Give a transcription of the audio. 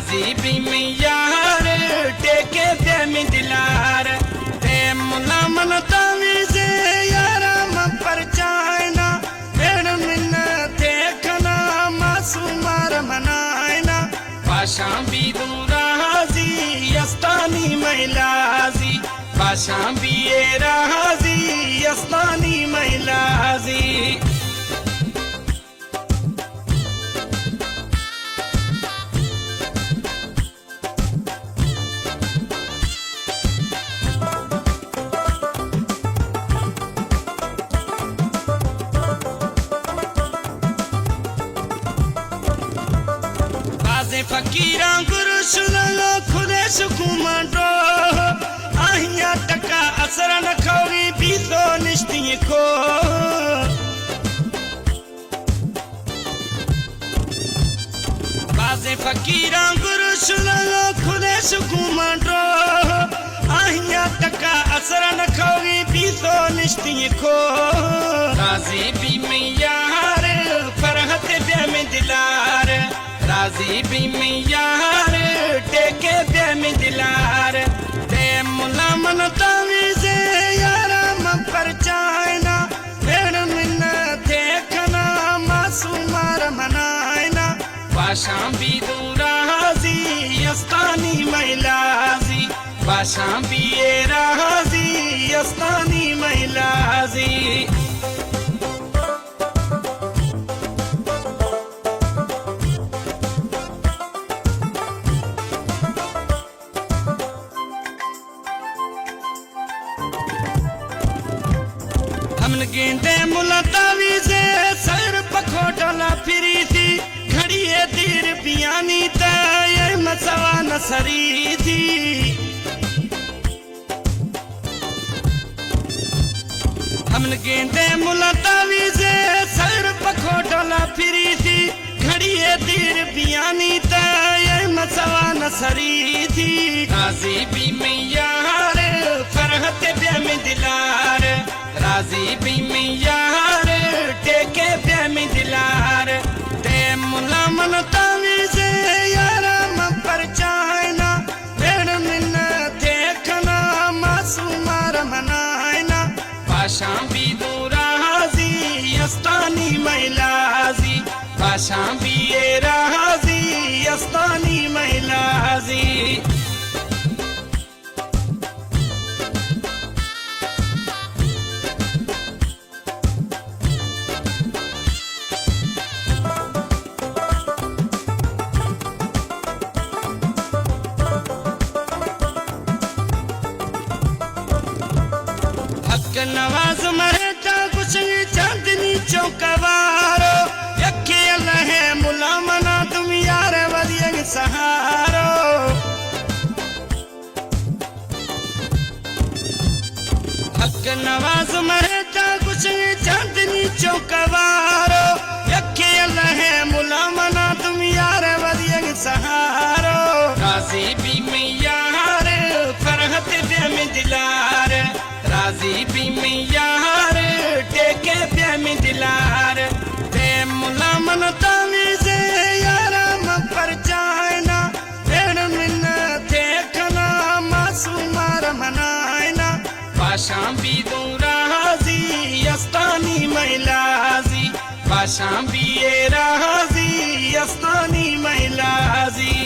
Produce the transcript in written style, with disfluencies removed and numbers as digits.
राजी भी में यार टेके पे में दिलार ते मुला मन तावीज़े यारा म परचायना बेड़ मिन थे खना मासूमार मनायना पाशा भी राजी यस्तानी महिलाजी पाशा भी राजी यस्तानी महिलाजी फकीरा गुरु सुनो खुदे सुकुमांडो आहिया टका असर न खौरी भी तो निश्ती को बाजे फकीरा गुरु सुनो खुदे सुकुमांडो आहिया टका असर न खौरी भी तो निश्ती को राजी भी में यार फरहत बे में दिलार राजी भी में यार टेके पे में दिलार ते मुला मन तावीज़े यारा म परचायना बेड़ मिन थे खना मासूमार मनायना पाशा भी राजी यस्तानी महिलाजी पाशा भी राजी यस्तानी महिलाजी गेंदे मुला तावीज़े सर पखोटला फिरी थी घड़िए तीर पियानी ये मसवा न सरी थी हमने गेंदे मुला तावीज़े सर पखोटला फिरी थी घड़िए तीर पियानी ये मसवा न सरी थी राजी भी में यार फरहत बे में दिलार राजी भी में यार टेके पे में दिलार ते मुला मन तावीज़े यारा म परचायना बेड़ मिन थे खना मासूमार मनायना पाशा भी राजी यस्तानी महिलाजी पाशा भी राजी यस्तानी महिलाजी नवाज मरता कुछ चांदनी चौकवारो यखे लहे मुला मना तुम यार वलियन सहारो हक नवाज मरता कुछ चांदनी चौकवारो यखे लहे मुला मना तुम यार वलियन सहारो राजी भी में यार फरहत बे में दिलार राजी भी में यार टेके पे में दिलार ते मुला मन तावीज़े यारा म परचायना बेड़ मिन थे खना मासूमार मनायना पाशा भी राजी यस्तानी महिलाजी पाशा भी राजी यस्तानी महिलाजी